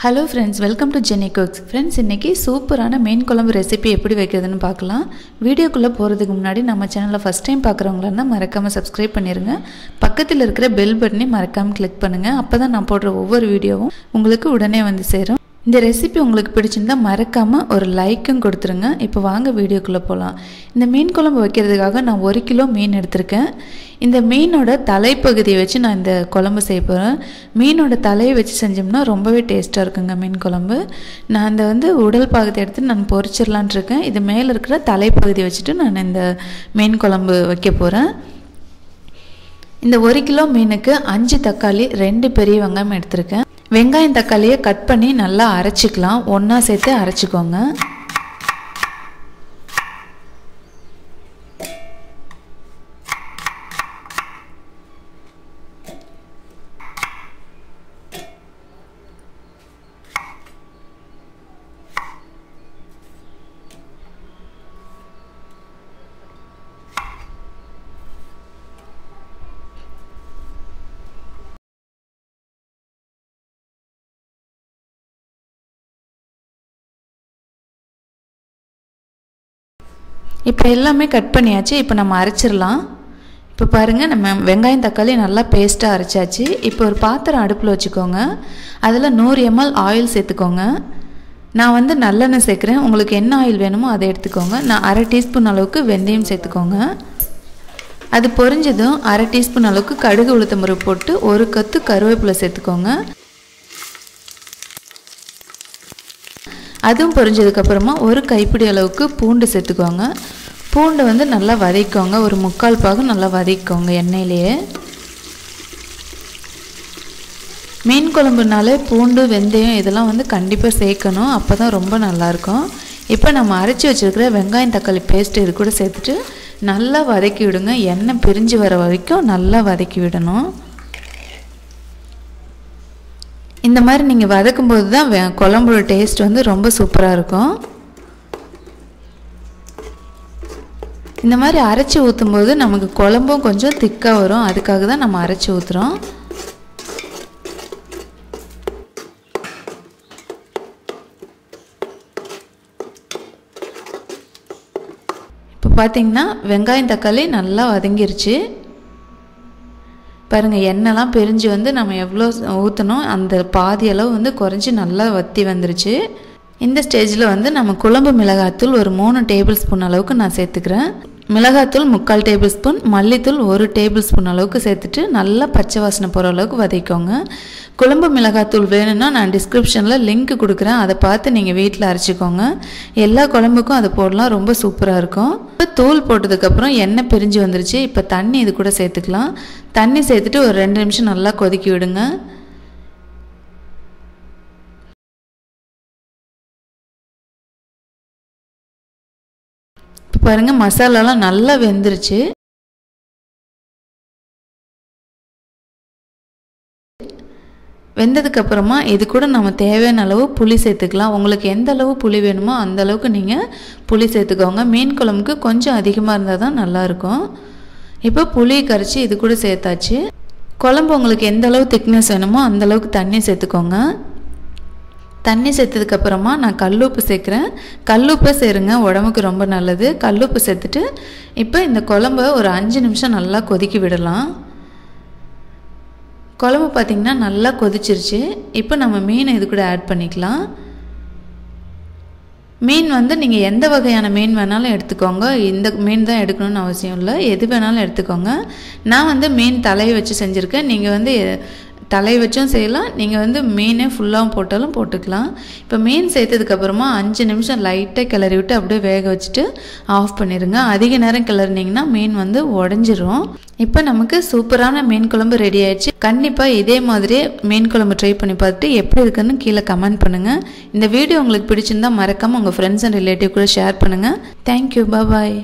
Hello friends, welcome to Jenny Cooks. Friends, இன்னைக்கு சூப்பரான மீன் குழம்பு ரெசிபி எப்படி வைக்கிறதுன்னு பார்க்கலாம். வீடியோக்குள்ள போறதுக்கு முன்னாடி நம்ம சேனலை ஃபர்ஸ்ட் டைம் பார்க்குறவங்களா இருந்தா மறக்காம Subscribe பண்ணிருங்க. பக்கத்துல இருக்கிற பெல் பட்டனை மறக்காம கிளிக் பண்ணுங்க. அப்பதான் நான் போடுற ஒவ்வொரு வீடியோவும் உங்களுக்கு உடனே வந்து சேரும். இந்த ரெசிபி உங்களுக்கு பிடிச்சிருந்தா மறக்காம ஒரு லைக்கும் கொடுத்துருங்க. இப்போ வாங்க வீடியோக்குள்ள போலாம். இந்த மீன் குழம்பு வைக்கிறதுக்காக நான் 1 கிலோ மீன் எடுத்துர்க்கேன். இந்த மீனோட தலைப்பகுதியை வச்சு நான் இந்த குழம்பு செய்ய போறேன். மீனோட தலையை வச்சு செஞ்சோம்னா ரொம்பவே டேஸ்டா இருக்குங்க மீன் குழம்பு. நான் அந்த உடல் பாகத்தை எடுத்து நான் பொரிச்சிரலாம்னு இருக்கேன். இது மேல இருக்கிற தலைப்பகுதியை வச்சுட்டு நான் இந்த மீன் குழம்பு வைக்க போறேன். இந்த 1 கிலோ மீனுக்கு 5 தக்காளி 2 பெரிய வெங்காயம் எடுத்துர்க்கேன். வெங்காயம் தக்காளியை கட் பண்ணி நல்லா அரைச்சிக்கலாம். ஒண்ணா சேர்த்து அரைச்சுக்கோங்க. இப்போ எல்லாமே கட் பண்ணியாச்சு. இப்போ நம்ம அரைச்சிரலாம். இப்போ பாருங்க, நம்ம வெங்காயம் தக்காளி நல்லா பேஸ்டா அரைச்சாச்சு. இப்போ ஒரு பாத்திரம் அடுப்புல வச்சுக்கோங்க. அதுல 100 ml ஆயில் சேர்த்துக்கோங்க. நான் நல்லெண்ணெய் சேர்க்கிறேன். உங்களுக்கு என்ன ஆயில் வேணுமோ அதை எடுத்துக்கோங்க. நான் 1/2 டீஸ்பூன் அளவுக்கு வெந்தயம் சேர்த்துக்கோங்க. அது பொரிஞ்சதும் 1/2 டீஸ்பூன் அளவுக்கு கடுகு உளுத்தம் பருப்பு போட்டு ஒரு கொத்து கருவேப்பிலை சேர்த்துக்கோங்க. அதுவும் பொரிஞ்சதுக்கு அப்புறமா ஒரு கைப்பிடி அளவுக்கு பூண்டு சேர்த்துக்கோங்க. பூண்டு நல்லா வதக்கிக்கோங்க. ஒரு 3/4 பாகம் நல்லா வதக்கிக்கோங்க எண்ணெயிலேயே. மீன் குழம்புனாலே பூண்டு வெந்தயம் இதெல்லாம் கண்டிப்பாக சேர்க்கணும். அப்போ தான் ரொம்ப நல்லாயிருக்கும். இப்போ நம்ம அரைச்சி வச்சுருக்கிற வெங்காயம் தக்காளி பேஸ்ட் இது கூட சேர்த்துட்டு நல்லா வதக்கி விடுங்க. எண்ணெய் பிரிஞ்சு வர வரைக்கும் நல்லா வதக்கி விடணும். இந்த மாதிரி நீங்கள் வதக்கும்போது தான் குழம்போட டேஸ்ட் ரொம்ப சூப்பராக இருக்கும். இந்த மாதிரி அரைச்சி ஊற்றும்போது நமக்கு குழம்பும் கொஞ்சம் திக்காக வரும். அதுக்காக தான் நம்ம அரைச்சி ஊற்றுறோம். இப்போ பார்த்தீங்கன்னா வெங்காயம் தக்காளி நல்லா வதங்கிருச்சு. பாருங்க, எண்ணெய்லாம் பிரிஞ்சு நம்ம எவ்வளோ ஊற்றணும் அந்த பாதி அளவு குறைஞ்சி நல்லா வத்தி வந்துருச்சு. இந்த ஸ்டேஜில் நம்ம குழம்பு மிளகாத்தூள் ஒரு 3 டேபிள் ஸ்பூன் அளவுக்கு நான் சேர்த்துக்கிறேன். மிளகாத்தூள் 3/4 டேபிள் ஸ்பூன், மல்லித்தூள் 1 டேபிள் ஸ்பூன் அளவுக்கு சேர்த்துட்டு நல்லா பச்சை வாசனை போகிற அளவுக்கு வதக்கிக்கோங்க. குழம்பு மிளகாத்தூள் வேணும்னா நான் டிஸ்கிரிப்ஷனில் லிங்க் கொடுக்குறேன். அதை பார்த்து நீங்கள் வீட்டில் அரைச்சிக்கோங்க. எல்லா குழம்புக்கும் அதை போடலாம், ரொம்ப சூப்பராக இருக்கும். தூள் போட்டதுக்கப்புறம் எண்ணெய் பிரிஞ்சு வந்துருச்சு. இப்போ தண்ணி இது கூட சேர்த்துக்கலாம். தண்ணி சேர்த்துட்டு ஒரு 2 நிமிஷம் நல்லா கொதிக்கி விடுங்க. இப்போ பாருங்க, மசாலாலாம் நல்லா வெந்துருச்சு. வெந்ததுக்கு அப்புறமா இது கூட நம்ம தேவையான அளவு புளி சேர்த்துக்கலாம். உங்களுக்கு எந்த அளவு புளி வேணுமோ அந்த அளவுக்கு நீங்கள் புளி சேர்த்துக்கோங்க. மீன் குழம்புக்கு கொஞ்சம் அதிகமாக இருந்தால் தான் நல்லாயிருக்கும். இப்போ புளி கரைச்சி இது கூட சேர்த்தாச்சு. குழம்பு உங்களுக்கு எந்த அளவு திக்னஸ் வேணுமோ அந்த அளவுக்கு தண்ணி சேர்த்துக்கோங்க. தண்ணி சேர்த்ததுக்கப்புறமா நான் கல்லுப்பு சேர்க்குறேன். கல்லுப்பை சேருங்க, உடம்புக்கு ரொம்ப நல்லது. கல்லுப்பு சேர்த்துட்டு இப்போ இந்த குழம்பை ஒரு 5 நிமிஷம் நல்லா கொதிக்க விடலாம். குழம்பு பார்த்திங்கன்னா நல்லா கொதிச்சிருச்சு. இப்போ நம்ம மீனை இது கூட ஆட் பண்ணிக்கலாம். மீன் நீங்கள் எந்த வகையான மீன் வேணாலும் எடுத்துக்கோங்க. இந்த மீன் தான் எடுக்கணும்னு அவசியம் இல்லை, எது வேணாலும் எடுத்துக்கோங்க. நான் மீன் தலையை வச்சு செஞ்சுருக்கேன். நீங்கள் தலை வச்சும் செய்யலாம், நீங்கள் மீனே ஃபுல்லாகவும் போட்டாலும் போட்டுக்கலாம். இப்போ மீன் சேர்த்ததுக்கப்புறமா 5 நிமிஷம் லைட்டாக கிளறி விட்டு அப்படியே வேக வச்சுட்டு ஆஃப் பண்ணிடுங்க. அதிக நேரம் கிளறினீங்கன்னா மீன் உடஞ்சிரும். இப்போ நமக்கு சூப்பரான மீன் குழம்பு ரெடி ஆயிடுச்சு. கண்டிப்பாக இதே மாதிரியே மீன் குழம்பு ட்ரை பண்ணி பார்த்துட்டு எப்படி இருக்குன்னு கீழே கமெண்ட் பண்ணுங்கள். இந்த வீடியோ உங்களுக்கு பிடிச்சிருந்தா மறக்காமல் உங்கள் ஃப்ரெண்ட்ஸ் அண்ட் ரிலேட்டிவ் கூட ஷேர் பண்ணுங்கள். தேங்க்யூ, பாய்.